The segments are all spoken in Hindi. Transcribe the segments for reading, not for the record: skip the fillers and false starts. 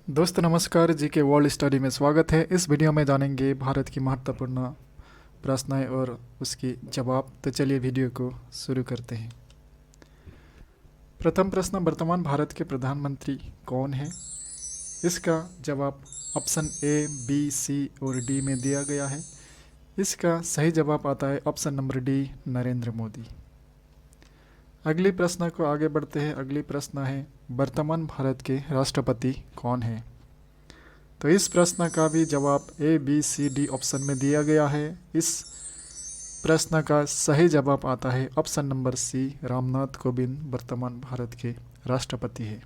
दोस्तों नमस्कार, जी के वर्ल्ड स्टडी में स्वागत है। इस वीडियो में जानेंगे भारत की महत्वपूर्ण प्रश्न और उसकी जवाब। तो चलिए वीडियो को शुरू करते हैं। प्रथम प्रश्न, वर्तमान भारत के प्रधानमंत्री कौन है? इसका जवाब ऑप्शन ए, बी, सी और डी में दिया गया है। इसका सही जवाब आता है option number D, Narendra Modi. अगली प्रश्न को आगे बढ़ते हैं। अगली प्रश्न है, वर्तमान भारत के राष्ट्रपति कौन है? तो इस प्रश्न का भी जवाब ए, बी, सी, डी ऑप्शन में दिया गया है। इस प्रश्न का सही जवाब आता है option number C, Ram Nath वर्तमान भारत के राष्ट्रपति है।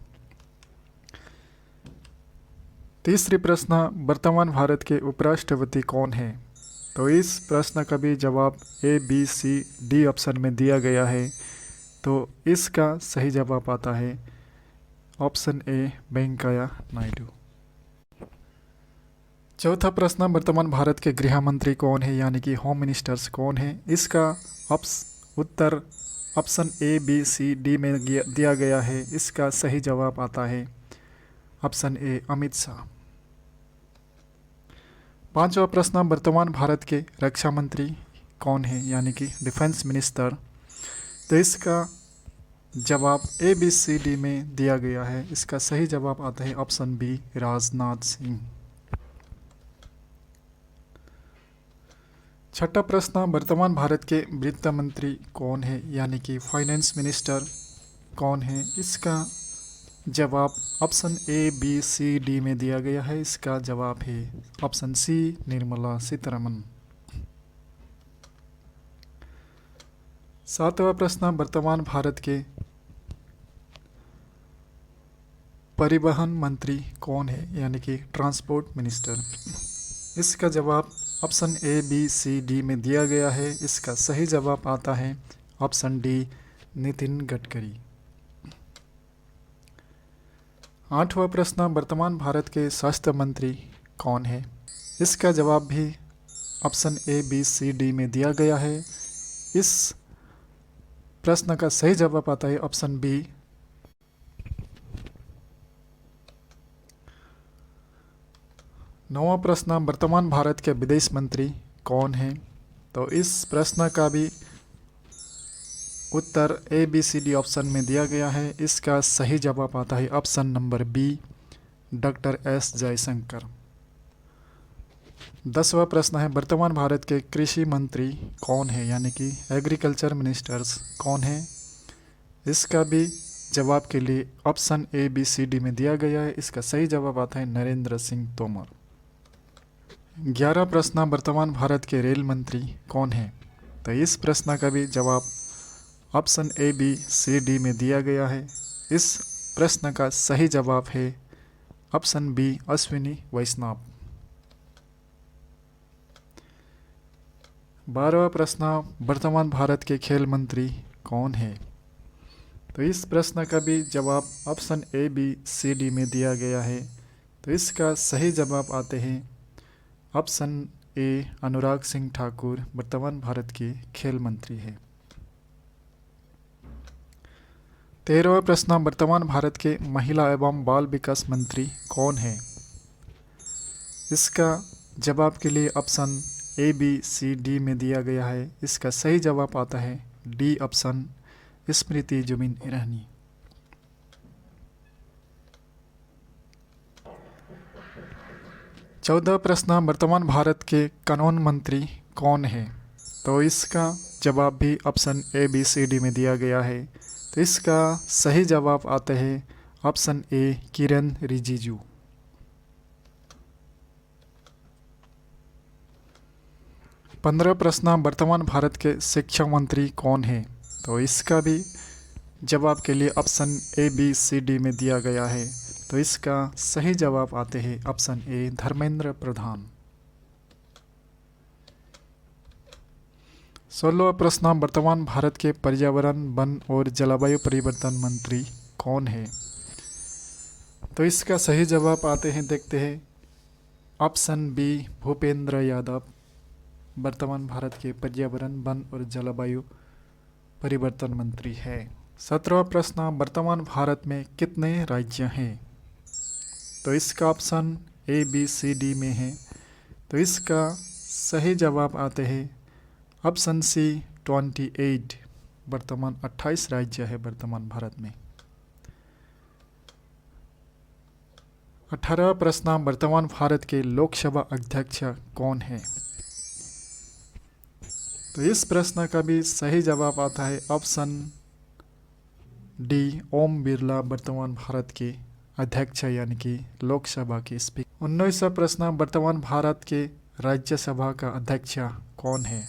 तीसरी प्रश्न, वर्तमान भारत के उपराष्ट्रपति कौन है? तो इस प्रश्न का भी जवाब ए, बी, सी, डी ऑप्शन में दिया गया है। तो इसका सही जवाब आता है ऑप्शन ए, वेंकैया नायडू। चौथा प्रश्न, वर्तमान भारत के गृह मंत्री कौन है, यानी कि होम मिनिस्टर्स कौन है? इसका उत्तर option A, B, C, D में दिया गया है। इसका सही जवाब आता है ऑप्शन ए, अमित शाह। पांचवा प्रश्न, वर्तमान भारत के रक्षा मंत्री कौन है, यानी कि डिफेंस मिनिस्टर? तो इसका जवाब ए, बी, सी, डी में दिया गया है। इसका सही जवाब आता है ऑप्शन बी, राजनाथ सिंह। छठा प्रश्न, वर्तमान भारत के वित्त मंत्री कौन है, यानी कि फाइनेंस मिनिस्टर कौन है? इसका जवाब option A, B, C, D में दिया गया है। इसका जवाब है ऑप्शन सी, निर्मला सीतारमण। सातवां प्रश्न, वर्तमान भारत के परिवहन मंत्री कौन है, यानी कि ट्रांसपोर्ट मिनिस्टर? इसका जवाब option A, B, C, D में दिया गया है। इसका सही जवाब आता है ऑप्शन डी, नितिन गडकरी। आठवां प्रश्न, वर्तमान भारत के स्वास्थ्य मंत्री कौन है? इसका जवाब भी option A, B, C, D में दिया गया है। इस प्रश्न का सही जवाब आता है ऑप्शन बी। नौवां प्रश्न, वर्तमान भारत के विदेश मंत्री कौन है? तो इस प्रश्न का भी उत्तर A, B, C, D option में दिया गया है। इसका सही जवाब आता है option number B, doctor S Jaishankar. 10वां प्रश्न है, वर्तमान भारत के कृषि मंत्री कौन है, यानी कि एग्रीकल्चर मिनिस्टर्स कौन है? इसका भी जवाब के लिए option A, B, C, D में दिया गया है। इसका सही जवाब आता है नरेंद्र सिंह तोमर। 11वां प्रश्न, वर्तमान भारत के रेल मंत्री कौन है? तो इस प्रश्न का भी जवाब option A, B, C, D में दिया गया है। इस प्रश्न का सही जवाब है ऑप्शन बी, अश्विनी वैष्णव। 12वां प्रश्न, वर्तमान भारत के खेल मंत्री कौन है? तो इस प्रश्न का भी जवाब option A, B, C, D में दिया गया है। तो इसका सही जवाब आते हैं ऑप्शन ए, अनुराग सिंह ठाकुर वर्तमान भारत के खेल मंत्री है। 13वां प्रश्न, वर्तमान भारत के महिला एवं बाल विकास मंत्री कौन है? इसका जवाब के लिए option A, B, C, D में दिया गया है। इसका सही जवाब आता है डी ऑप्शन, स्मृति जुबिन ईरानी। 14वां प्रश्न, वर्तमान भारत के कानून मंत्री कौन है? तो इसका जवाब भी option A, B, C, D में दिया गया है। तो इसका सही जवाब आते हैं ऑप्शन ए, किरेन रिजिजू। 15वां प्रश्न, वर्तमान भारत के शिक्षा मंत्री कौन है? तो इसका भी जवाब के लिए option A, B, C, D में दिया गया है। तो इसका सही जवाब आते हैं ऑप्शन ए, धर्मेंद्र प्रधान। 16वां प्रश्न, वर्तमान भारत के पर्यावरण, वन और जलवायु परिवर्तन मंत्री कौन है? तो इसका सही जवाब आते हैं, देखते हैं ऑप्शन बी, भूपेंद्र यादव वर्तमान भारत के पर्यावरण, वन और जलवायु परिवर्तन मंत्री है। 17वां प्रश्न, वर्तमान भारत में कितने राज्य हैं? तो इसका option A B C D में है। तो इसका सही जवाब आते हैं ऑप्शन सी 28। वर्तमान 28 राज्य है वर्तमान भारत में। 18वां प्रश्न, वर्तमान भारत के लोकसभा अध्यक्ष कौन है? तो इस प्रश्न का भी सही जवाब आता है ऑप्शन डी, ओम बिरला वर्तमान भारत के अध्यक्ष यानी कि लोकसभा के स्पीकर। 19वां प्रश्न, वर्तमान भारत के राज्यसभा का अध्यक्ष कौन है?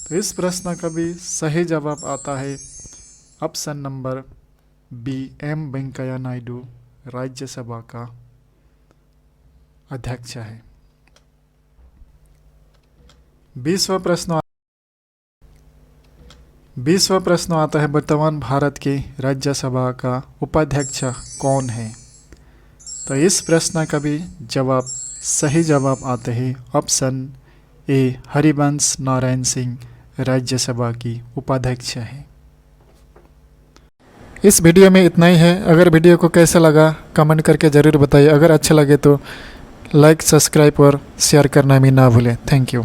तो इस प्रश्न का भी सही जवाब आता है option number B, M Venkaiah Naidu Rajya Sabha का अध्यक्ष है। 20वां प्रश्न आता है वर्तमान भारत के राज्यसभा का उपाध्यक्ष कौन है? तो इस प्रश्न का भी सही जवाब आते हैं ऑप्शन ए, हरिवंश नारायण सिंह राज्यसभा की उपाध्यक्ष है। इस वीडियो में इतना ही है। अगर वीडियो को कैसा लगा कमेंट करके ज़रूर बताइए। अगर अच्छा लगे तो लाइक, सब्सक्राइब और शेयर करना भी ना भूलें। Thank you.